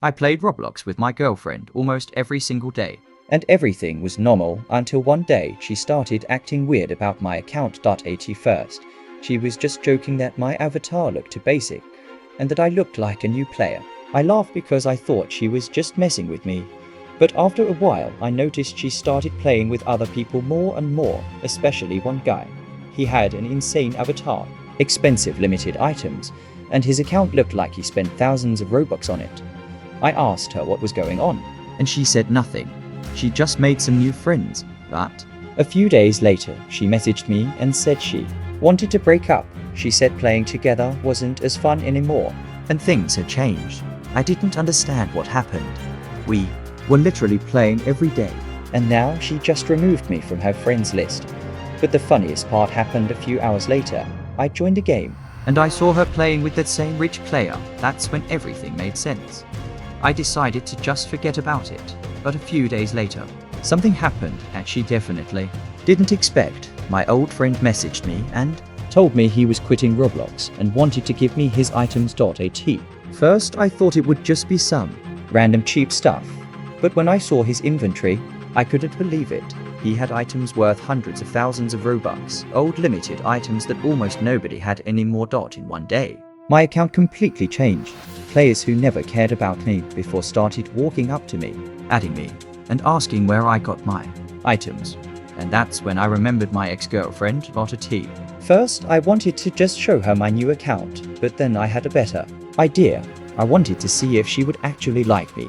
I played Roblox with my girlfriend almost every single day. And everything was normal until one day she started acting weird about my account. At first, she was just joking that my avatar looked too basic and that I looked like a new player. I laughed because I thought she was just messing with me. But after a while, I noticed she started playing with other people more and more, especially one guy. He had an insane avatar, expensive limited items, and his account looked like he spent thousands of Robux on it. I asked her what was going on, And she said nothing. She just made some new friends, but a few days later, she messaged me and said she wanted to break up. She said playing together wasn't as fun anymore. and things had changed. I didn't understand what happened. We were literally playing every day. And now she just removed me from her friends list. But the funniest part happened a few hours later. I joined a game. And I saw her playing with that same rich player. That's when everything made sense. I decided to just forget about it. But a few days later, something happened that she definitely didn't expect. My old friend messaged me and Told me he was quitting Roblox and wanted to give me his items. At first, I thought it would just be some random cheap stuff. But when I saw his inventory, I couldn't believe it. he had items worth hundreds of thousands of Robux, old limited items that almost nobody had anymore. In one day, My account completely changed. Players who never cared about me before started walking up to me, adding me and asking where I got my items. And that's when I remembered my ex-girlfriend. First, I wanted to just show her my new account, but then I had a better idea. I wanted to see if she would actually like me.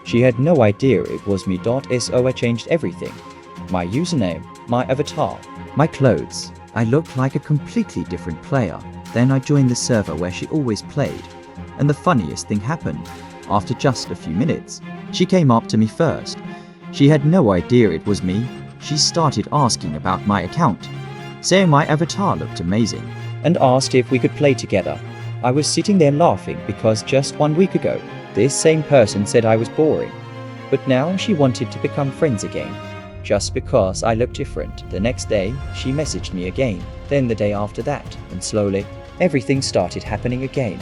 She had no idea it was me. So I changed everything. My username, my avatar, My clothes. I looked like a completely different player. Then I joined the server where she always played. And the funniest thing happened. After just a few minutes, she came up to me first. She had no idea it was me. She started asking about my account, saying my avatar looked amazing. and asked if we could play together. I was sitting there laughing because just 1 week ago, this same person said I was boring. But now she wanted to become friends again. Just because I looked different. The next day, she messaged me again. Then the day after that, and slowly, everything started happening again.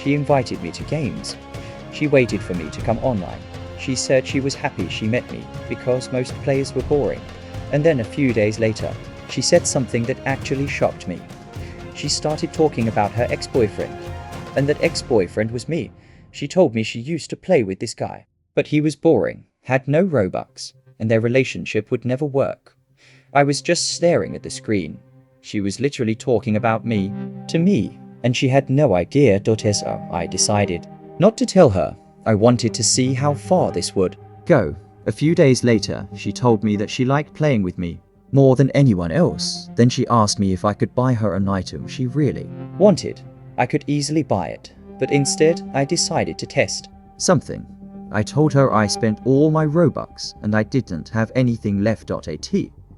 She invited me to games. She waited for me to come online. She said she was happy she met me because most players were boring. And then a few days later, she said something that actually shocked me. She started talking about her ex-boyfriend, and that ex-boyfriend was me. She told me she used to play with this guy, but he was boring, had no Robux, and their relationship would never work. I was just staring at the screen. She was literally talking about me, to me, and she had no idea. So I decided not to tell her. I wanted to see how far this would Go. A few days later, she told me that she liked playing with me more than anyone else. Then she asked me if I could buy her an item she really wanted. I could easily buy it, but instead I decided to test. something. I told her I spent all my Robux and I didn't have anything left. At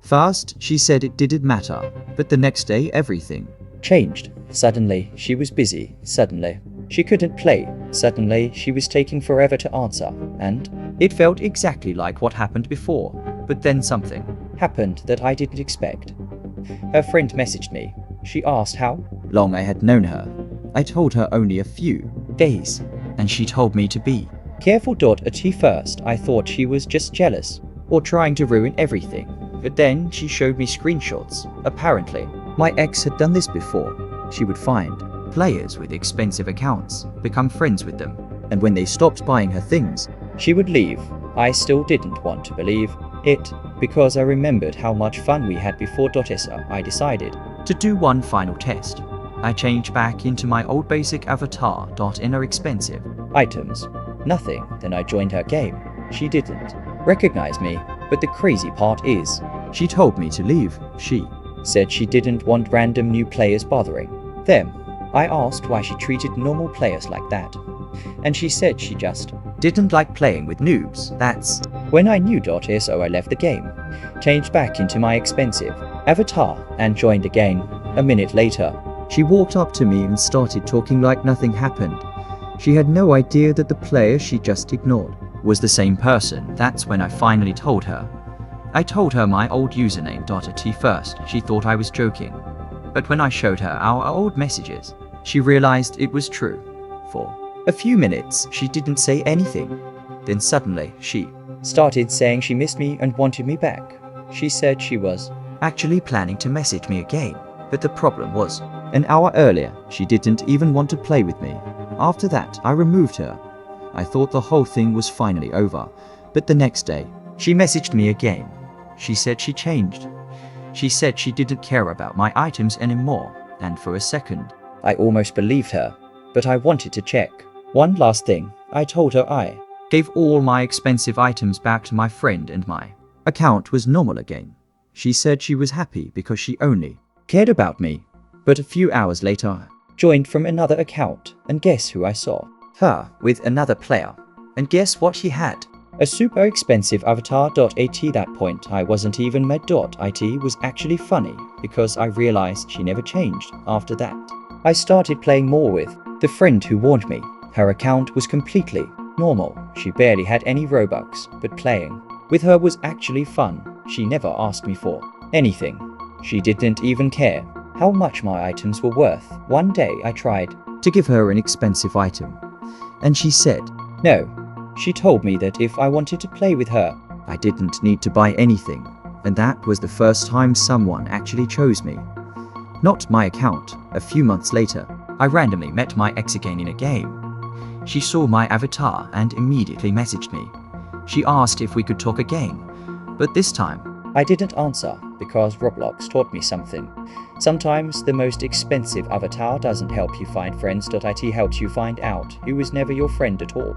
first, she said it didn't matter, but the next day everything Changed. Suddenly, she was busy. Suddenly, she couldn't play. Suddenly, she was taking forever to answer. And it felt exactly like what happened before. But then something happened that I didn't expect. Her friend messaged me. She asked how long I had known her. I told her only a few days. and she told me to be Careful. At first, I thought she was just jealous or trying to ruin everything. But then she showed me screenshots. Apparently, my ex had done this before. She would find players with expensive accounts, become friends with them, and when they stopped buying her things, she would leave. I still didn't want to believe it because I remembered how much fun we had before. So I decided to do one final test. I changed back into my old basic avatar. Inner expensive items. Nothing. Then I joined her game. She didn't recognize me, but the crazy part is, she told me to leave. She said she didn't want random new players bothering them. I asked why she treated normal players like that, and she said she just didn't like playing with noobs. That's when I knew. So I left the game, changed back into my expensive avatar, and joined again. A minute later, she walked up to me and started talking like nothing happened. She had no idea that the player she just ignored was the same person. That's when I finally told her. I told her my old username. At first, she thought I was joking. But when I showed her our old messages, she realized it was true. For A few minutes, she didn't say anything. Then suddenly, she started saying she missed me and wanted me back. She said she was actually planning to message me again. But the problem was, an hour earlier, she didn't even want to play with me. After that, I removed her. I thought the whole thing was finally over. But the next day, she messaged me again. She said she changed. She said she didn't care about my items anymore. And for a second, I almost believed her, but I wanted to check. One last thing, I told her I gave all my expensive items back to my friend and my account was normal again. She said she was happy because she only cared about me. But a few hours later, joined from another account, and guess who I saw? her with another player. And guess what she had? A super expensive avatar. At that point, I wasn't even mad. It was actually funny because I realized she never changed after that. I started playing more with the friend who warned me. Her account was completely normal. She barely had any Robux, but playing with her was actually fun. She never asked me for anything. She didn't even care how much my items were worth. One day I tried To give her an expensive item. And she said, no. She told me that if I wanted to play with her, I didn't need to buy anything. And that was the first time someone actually chose me. Not my account. A few months later, I randomly met my ex again in a game. She saw my avatar and immediately messaged me. She asked if we could talk again, but this time, I didn't answer because Roblox taught me something. Sometimes the most expensive avatar doesn't help you find friends. It helps you find out who is never your friend at all.